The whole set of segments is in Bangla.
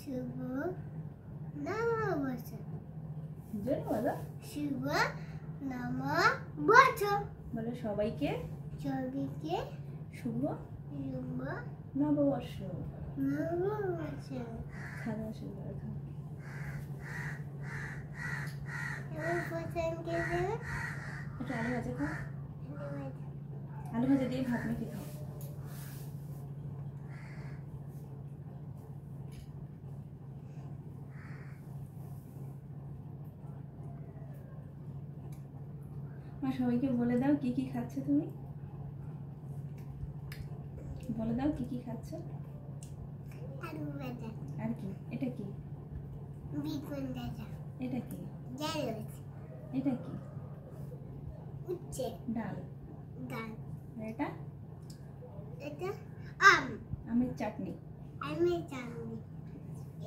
শুভ নববর্ষ। জোরে বলো। শুভ নববর্ষ। বলো সবাইকে সবাইকে শুভ শুভ নববর্ষ। নববর্ষ। খাওয়া শুরু করো, খাও। এবার পছন্দকে দেবে। একটু আলু ভাজা খাও। আলু ভাজা দিয়ে ভাত মেখে খাও। মা সবাইকে বলে দাও কি কি খাচ্ছ তুমি। বলে দাও কি কি খাচ্ছ। আলু ভাজা। আর কি? এটা কি? বেগুন ভাজা। এটা কি? ঢেঁড়স। এটা কি? উচ্ছে। ডাল। ডাল। আর এটা? এটা আম। আমের চাটনি। আমের চাটনি।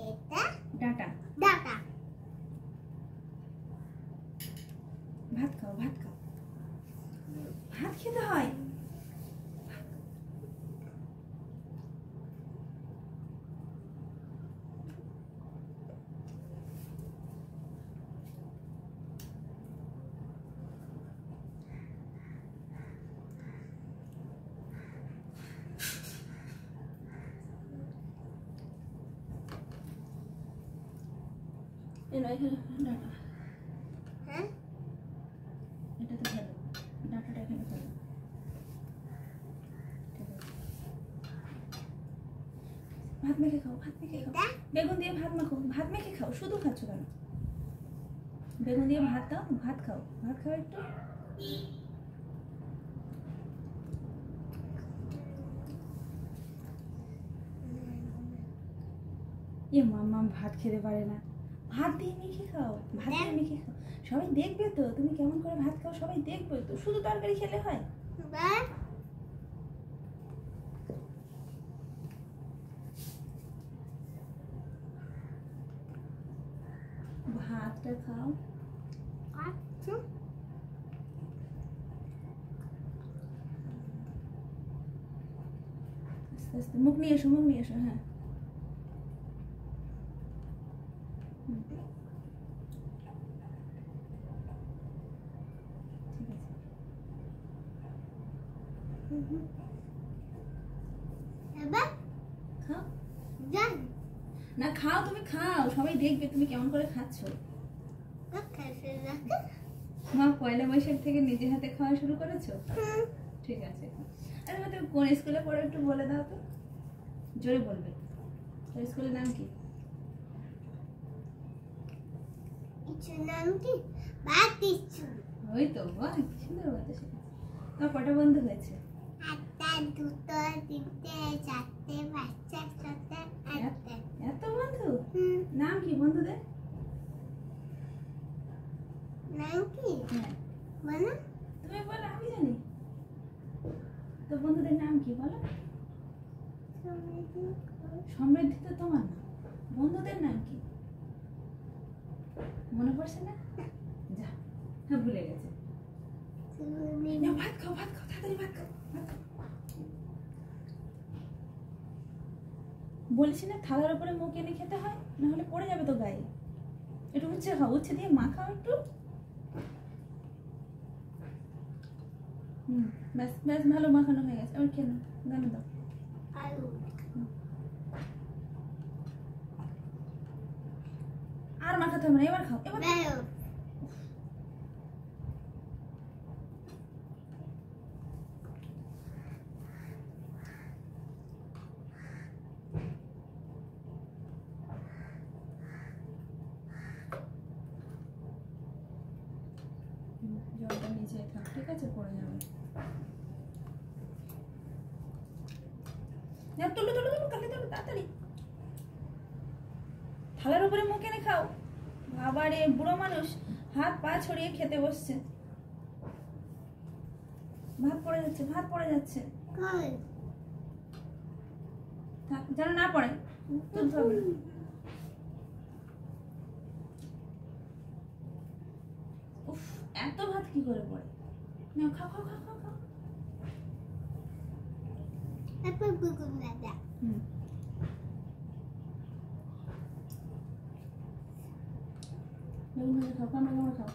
এটা ডাঁটা। ডাঁটা। ভাত খাও, ভাত খাও। ভাত খেতে হয়। ডাঁটা। হ্যাঁ? এটা তো ভালো। ডাঁটাটা এখানে ফেলো। ঠিক আছে। ভাত মেখে খাও, ভাত মেখে খাও। এটা বেগুন দিয়ে ভাত মাখো, ভাত মেখে খাও। শুধু খাচ্ছ কেন? বেগুন দিয়ে ভাত দাও, ভাত খাও। ভাত খাও একটু। মাম্মা ভাত খেতে পারে না। ভাত দিয়ে মেখে খাও, ভাত দিয়ে মেখে খাও। সবাই দেখবে তো তুমি কেমন করে ভাত খাও, সবাই দেখবে তো। শুধু তরকারি খেলে হয়? বা ভাতটা খাও। আচ্ছা। আস্তে আস্তে মুখ নিয়ে এসো, মুখ নিয়ে এসো। হ্যাঁ, ঠিক আছে। এবার খাও যান। না, খাও, তুমি খাও। সবাই দেখবে তুমি কেমন করে খাচ্ছ। খাইতে রাখে। মা পয়লা বৈশাখ থেকে নিজে হাতে খাওয়া শুরু করেছো? ঠিক আছে। আরে মা তুমি কোন স্কুলে পড়ো একটু বলে দাও তো। জোরে বলবে। তোর স্কুলের নাম কি? কিছু নাম কি? বাতিচু। ওই তো, বাহ কি সুন্দর বলতে শিখেছে। তোমার কটা বন্ধু হয়েছে? একটা, দুটো, তিনটে, চারটে, পাঁচটা, ছটা, আটটা। এত বন্ধু? নাম কি বন্ধুদের? নাম কি? হ্যাঁ, বলো। তুমি বলো, আমি জানি। তো বন্ধুদের নাম কি বলো? সমৃদ্ধি তো তোমার নাম। বন্ধুদের নাম কি মনে পড়ছে না? যা, হ্যাঁ ভুলে গেছে। নাও, ভাত খাও, ভাত খাও, তাড়াতাড়ি ভাত খাও, ভাত খাও। বলছি না থালার উপরে মুখ এনে খেতে হয়, না হলে পড়ে যাবে তো গায়ে। একটু উচ্ছে খাও, উচ্ছে দিয়ে মাখাও একটু। ব্যাস ব্যাস, ভালো মাখানো হয়ে গেছে। আর কেন গানে দাও। আলু। আর মাখাতে হবে না, এবার খাও, এবার খাও। বেলো। জলটা নিচে থাক, ঠিক আছে? পড়ে যাবে। তুলো তুলো তুলো, কালে তুলো তাড়াতাড়ি। থালার উপরে মুখ এনে খাও। আবার এ বুড়ো মানুষ হাত পা ছড়িয়ে খেতে বসছে। ভাত পড়ে যাচ্ছে, ভাত পড়ে যাচ্ছে। কই? থাক, যেন না পড়ে। তুলতে হবে না। উফ, এত ভাত কি করে পড়ে? নাও, খাও খাও খাও খাও খাও। এরপর বেগুন ভাজা। বেগুন ভাজা খাও, কামড়া কামড়া খাও।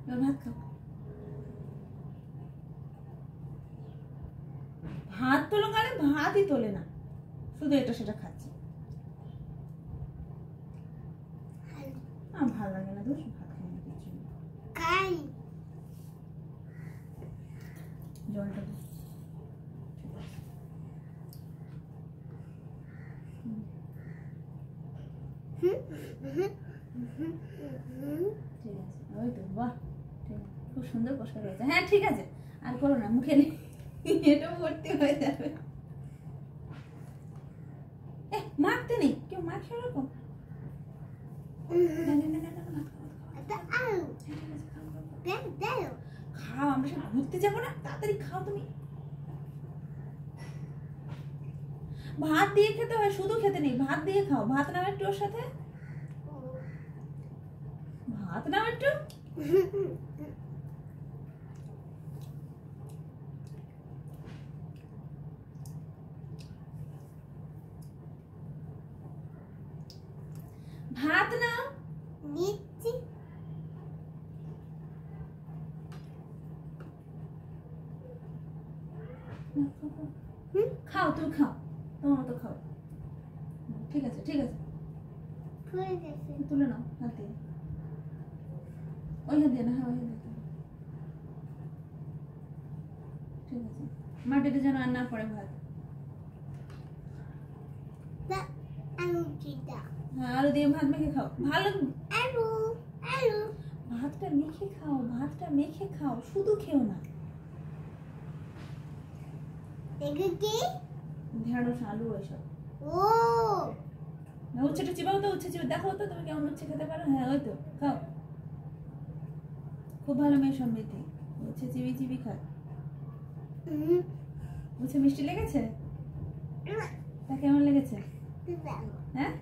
এবার ভাত খাও। ভাত তোলো কালে ভাতই তোলে না, শুধু এটা সেটা খাচ্ছে। আমার ভালো লাগে না, দোষ ভাত খাই না কিছু। খাই জলটা দে। ঠিক আছে, ওই তো, বাহ, ঠিক আছে, খুব সুন্দর পরিষ্কার হয়েছে। হ্যাঁ ঠিক আছে, আর করো না, মুখে নেই, এটা ভর্তি হয়ে যাবে। মাখতে নেই, কেউ মাখে ওরকম। না, না, না, না, না, ভাত খাও, ভাত খাও। এটা আলু হ্যাঁ, ঠিক আছে, খাও, খাও, খাও। দেখ দেখ খাও, আমরা সব ঘুরতে যাবো না, তাড়াতাড়ি খাও তুমি। ভাত দিয়ে খেতে হয়, শুধু খেতে নেই, ভাত দিয়ে খাও। ভাত নাও একটু ওর সাথে, ভাত নাও একটু। ভাত নাও। নিচ্ছি খাও, তুমি খাও, তোমার মতো খাও। ঠিক আছে, ঠিক আছে, হয়ে গেছে তুলে নাও হাত দিয়ে। ওই হাত দিয়ে না, হ্যাঁ ওই হাত দিয়ে। ঠিক আছে, মাটিতে যেন আর না পড়ে ভাত। দেখ আলু চিটা হ্যাঁ, আলু দিয়ে ভাত মেখে খাও, ভালো। আলু আলু ভাতটা মেখে খাও, ভাতটা মেখে খাও, শুধু খেও না। দেখে কি ঢেঁড়স, আলু, ওইসব। ও না, উচ্ছেটা চিবাও তো, উচ্ছে চিবা দেখো তো তুমি কেমন উচ্ছে খেতে পারো। হ্যাঁ ওই তো, খাও। খুব ভালো মেয়ে সমৃদ্ধি, উচ্ছে চিবি চিবি খায়। উচ্ছে মিষ্টি লেগেছে? তা কেমন লেগেছে? হ্যাঁ,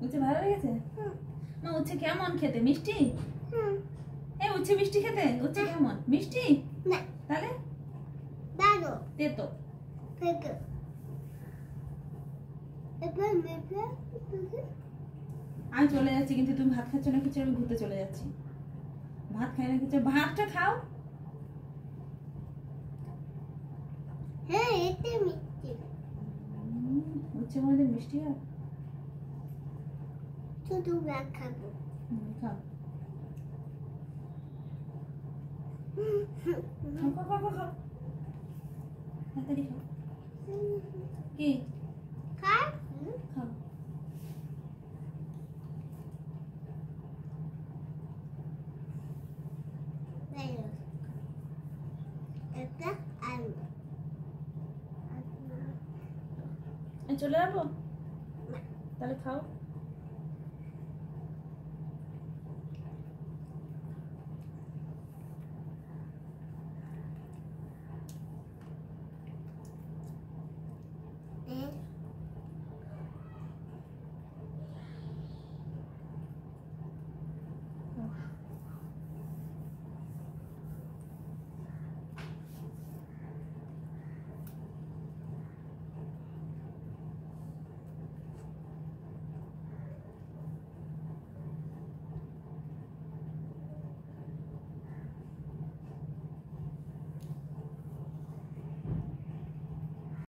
উচ্ছে ভালো লেগেছে? মা, উচ্ছে কেমন খেতে? মিষ্টি? এই উচ্ছে মিষ্টি খেতে? উচ্ছে কেমন মিষ্টি? না তাহলে দাদু তেতো। দেখো এবার মেপে আমি চলে যাচ্ছি, কিন্তু তুমি ভাত খাচ্ছ না কিছু, আমি ঘুরতে চলে যাচ্ছি। ভাত খাই না কিছু, ভাতটা খাও। হ্যাঁ এতে মিষ্টি উচ্ছে মধ্যে মিষ্টি হয়। শুধু ভাত খাবো খাও, খাও, খাও, খাও, খাও, তাড়াতাড়ি খাও। কি খাই খাও? এটা আলু চলে যাবো, তাহলে খাও।